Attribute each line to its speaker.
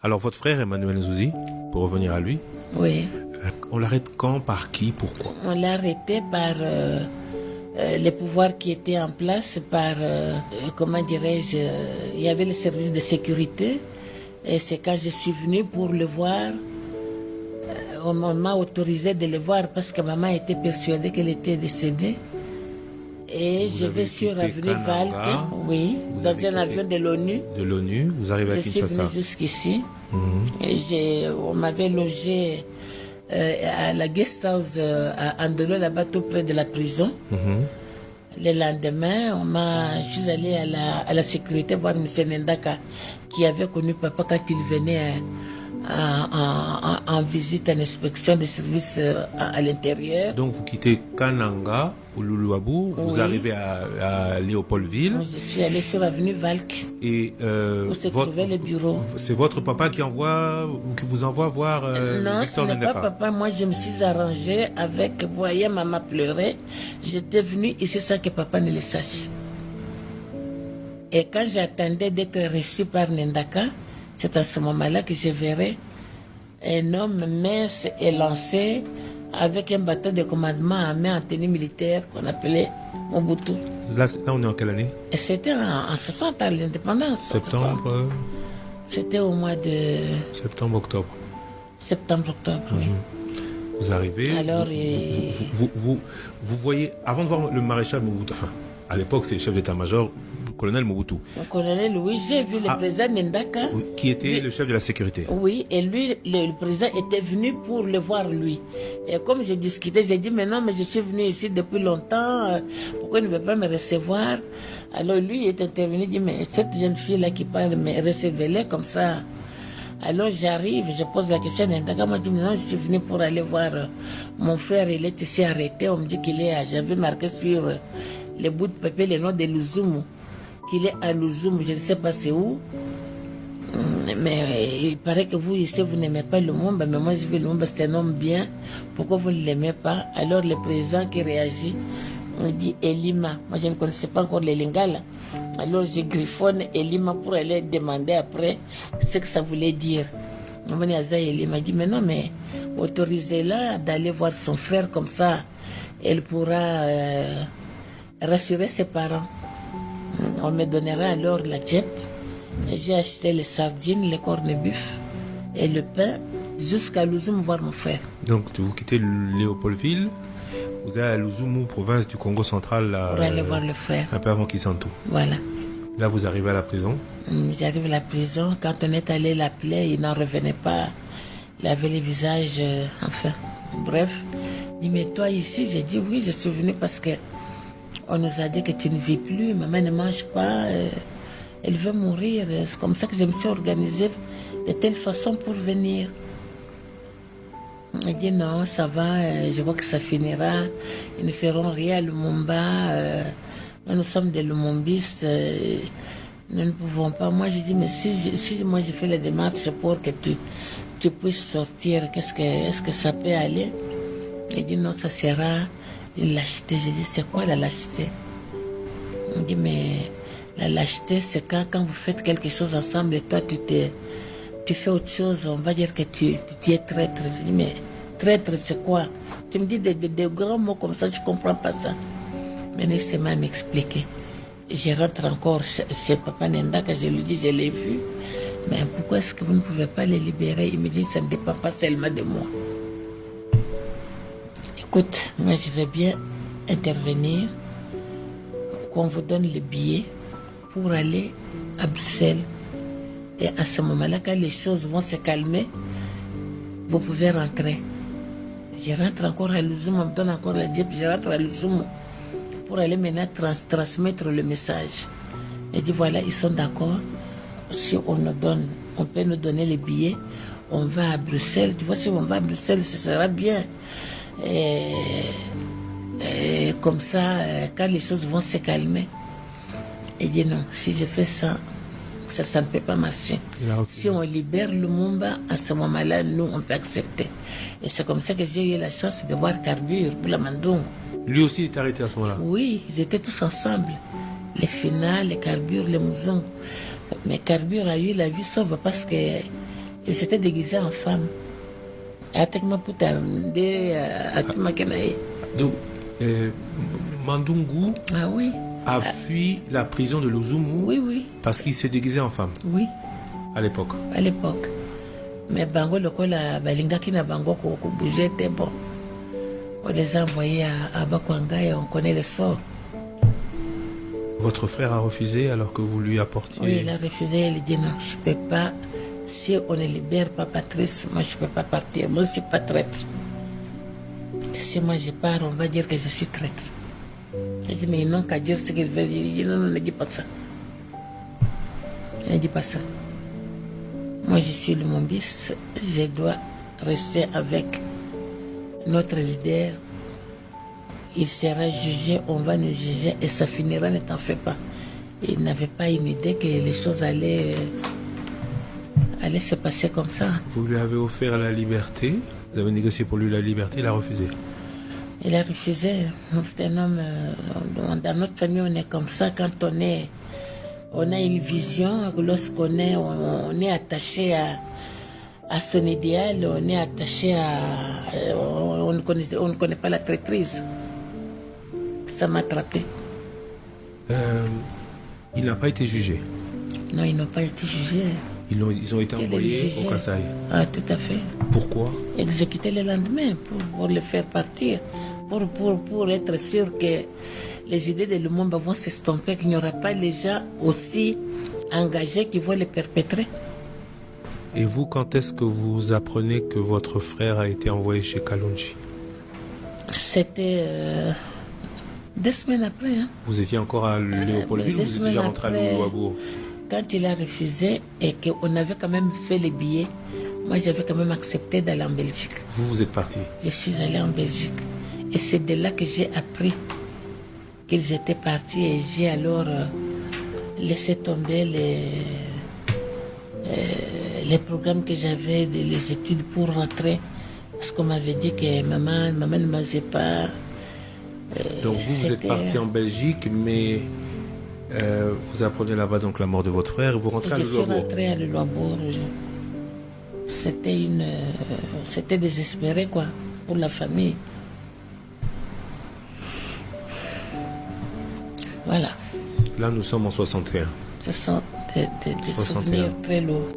Speaker 1: Alors, votre frère Emmanuel Nzouzi, pour revenir à lui,
Speaker 2: Oui.
Speaker 1: On l'arrête quand, par qui, pourquoi?
Speaker 2: On l'a arrêté par les pouvoirs qui étaient en place, par, comment dirais-je, il y avait le service de sécurité. Et c'est quand je suis venue pour le voir, on m'a autorisé de le voir parce que maman était persuadée qu'elle était décédée. Et je vais sur l'avenue Valk, oui, dans un avion de l'ONU.
Speaker 1: De l'ONU, vous arrivez à Kinshasa.
Speaker 2: Je suis venue jusqu'ici. Et on m'avait logé à la guest house à Andolo, là-bas tout près de la prison. Le lendemain, je suis allée à la sécurité voir M. Nendaka, qui avait connu papa quand il venait en visite, en inspection des services à l'intérieur.
Speaker 1: Donc vous quittez Kananga ou Loulouabou, vous arrivez à Léopoldville.
Speaker 2: Je suis allée sur l'avenue Valk,
Speaker 1: et
Speaker 2: où se trouvait le bureau.
Speaker 1: C'est votre papa qui vous envoie voir
Speaker 2: non,
Speaker 1: Victor
Speaker 2: ce n'est
Speaker 1: Nendaka.
Speaker 2: pas papa. Moi, je me suis arrangée avec, vous voyez, maman pleurait. J'étais venue ici sans que papa ne le sache. Et quand j'attendais d'être reçue par Nendaka, c'est à ce moment-là que je verrai un homme mince et lancé avec un bâton de commandement à main en tenue militaire qu'on appelait Mobutu.
Speaker 1: Là, on est en quelle année?
Speaker 2: Et c'était en 60 à l'indépendance.
Speaker 1: Septembre.
Speaker 2: C'était au mois de
Speaker 1: Septembre-octobre.
Speaker 2: Septembre-octobre, oui.
Speaker 1: Vous arrivez.
Speaker 2: Alors,
Speaker 1: vous voyez, avant de voir le maréchal Mobutu, enfin, à l'époque, c'est le chef d'état-major, le colonel Mobutu.
Speaker 2: Le colonel, oui, j'ai vu le président Nendaka.
Speaker 1: Oui, qui était le chef de la sécurité.
Speaker 2: Oui, et lui, le président était venu pour le voir, lui. Et comme j'ai discuté, j'ai dit, mais non, mais je suis venu ici depuis longtemps, pourquoi il ne veut pas me recevoir? Alors lui est intervenu, il dit, mais cette jeune fille-là qui parle, mais recevez-la comme ça. Alors j'arrive, je pose la question à Nendaka, moi je dis, non, je suis venu pour aller voir mon frère, il est ici arrêté, on me dit qu'il est, j'avais marqué sur les bouts de papier le nom de Luzumu, qu'il est à Luzumu, je ne sais pas c'est où. Mais il paraît que vous ici, vous n'aimez pas le Lumumba, mais moi je veux le Lumumba, c'est un homme bien, pourquoi vous ne l'aimez pas? Alors le président qui réagit, il dit Elima, moi je ne connaissais pas encore les Lingala. Alors je griffonne Elima pour aller demander après ce que ça voulait dire. Elima dit, mais non, mais autorisez-la d'aller voir son frère comme ça, elle pourra rassurer ses parents. On me donnera alors la djep. J'ai acheté les sardines, les corned-beef et le pain jusqu'à Luzumu voir mon frère.
Speaker 1: Donc vous quittez Léopoldville, vous allez à Luzumu, province du Congo central,
Speaker 2: pour aller voir le frère.
Speaker 1: Un peu avant Kisantu.
Speaker 2: Voilà.
Speaker 1: Là vous arrivez à la prison.
Speaker 2: J'arrive à la prison. Quand on est allé l'appeler, il n'en revenait pas. Il avait le visage, enfin, bref. Il dit, mais toi ici, j'ai dit oui, je suis venu parce que on nous a dit que tu ne vis plus, maman ne mange pas, elle veut mourir. C'est comme ça que je me suis organisée de telle façon pour venir. Il dit non, ça va, je vois que ça finira. Ils ne feront rien à Lumumba. Nous sommes des Lumumbistes. Nous ne pouvons pas. Moi, je dis, mais si moi je fais les démarches pour que tu puisses sortir, est-ce que ça peut aller? Il dit non, ça sera une lâcheté. Je dis, c'est quoi la lâcheté? Il dit, mais la lâcheté, c'est quand vous faites quelque chose ensemble et toi, tu fais autre chose, on va dire que tu es traître. Je dis, mais traître, c'est quoi? Tu me dis des grands mots comme ça, je ne comprends pas ça. Mais il s'est même expliqué. Je rentre encore chez Papa Nendaka, je lui dis, je l'ai vu. Mais pourquoi est-ce que vous ne pouvez pas les libérer? Il me dit, ça ne dépend pas seulement de moi. Écoute, moi je vais bien intervenir, qu'on vous donne le billet pour aller à Bruxelles. Et à ce moment-là, quand les choses vont se calmer, vous pouvez rentrer. Je rentre encore à Luzumu, on me donne encore la djep, je rentre à Luzumu pour aller maintenant transmettre le message. Et dit voilà, ils sont d'accord. Si on peut nous donner les billets, on va à Bruxelles. Tu vois, si on va à Bruxelles, ce sera bien. Et comme ça, quand les choses vont se calmer, il dit non, si je fais ça, ça ne peut pas marcher. Si on libère Lumumba, à ce moment-là, nous, on peut accepter. Et c'est comme ça que j'ai eu la chance de voir Carbure pour la Mandongo.
Speaker 1: Lui aussi est arrêté à ce moment-là?
Speaker 2: Oui, ils étaient tous ensemble. Les finales, les Carbure, les Mouzons. Mais Carbure a eu la vie sauve parce que Il s'était déguisé en femme.
Speaker 1: Donc, Mandungu
Speaker 2: Ah oui,
Speaker 1: a fui la prison de Luzumu
Speaker 2: oui, oui,
Speaker 1: parce qu'il s'est déguisé en femme
Speaker 2: oui,
Speaker 1: à l'époque.
Speaker 2: à l'époque. Mais Bango, le col à Balingaki na Bango, ko bougeait, était bon. On les a envoyés à Bakwanga et on connaît le sort.
Speaker 1: Votre frère a refusé alors que vous lui apportiez...
Speaker 2: Oui, il a refusé, il dit non, je ne peux pas. Si on ne libère pas Patrice, moi je ne peux pas partir. Moi je ne suis pas traître. Si moi je pars, on va dire que je suis traître. Il dit mais ils n'ont qu'à dire ce qu'ils veulent. Il dit non, non, ne dis pas ça. Ne dis pas ça. Moi je suis le Mombis, je dois rester avec notre leader. Il sera jugé, on va nous juger et ça finira, ne t'en fais pas. Il n'avait pas une idée que les choses allaient se passer comme ça.
Speaker 1: Vous lui avez offert la liberté, vous avez négocié pour lui la liberté, il a refusé.
Speaker 2: Il a refusé. C'est un homme, dans notre famille, on est comme ça. Quand on a une vision, lorsqu'on est, on est attaché à son idéal, on est attaché on ne connaît pas la traîtrise. Ça m'a attrapé.
Speaker 1: Il n'a pas été jugé.
Speaker 2: Non, ils n'ont pas été jugés.
Speaker 1: Ils ont été envoyés au Kasaï.
Speaker 2: Ah, tout à fait.
Speaker 1: Pourquoi?
Speaker 2: Exécuter le lendemain pour le faire partir. Pour être sûr que les idées de Lumumba vont s'estomper, qu'il n'y aura pas les gens aussi engagés qui vont les perpétrer.
Speaker 1: Et vous, quand est-ce que vous apprenez que votre frère a été envoyé chez Kalonji?
Speaker 2: C'était 2 semaines après. Hein.
Speaker 1: Vous étiez encore à Léopoldville ou vous étiez déjà rentré à Louabourg?
Speaker 2: Quand il a refusé et qu'on avait quand même fait les billets, moi j'avais quand même accepté d'aller en Belgique.
Speaker 1: Vous êtes parti?
Speaker 2: Je suis allée en Belgique. Et c'est de là que j'ai appris qu'ils étaient partis et j'ai alors laissé tomber les programmes que j'avais, les études pour rentrer. Parce qu'on m'avait dit que maman ne mangeait pas.
Speaker 1: Donc vous êtes parti en Belgique, mais vous apprenez là-bas donc la mort de votre frère et vous rentrez à Louabourg.
Speaker 2: Je suis rentrée à Louabourg. C'était désespéré quoi, pour la famille. Voilà.
Speaker 1: Là, nous sommes en 61.
Speaker 2: Ce sont des souvenirs très lourds.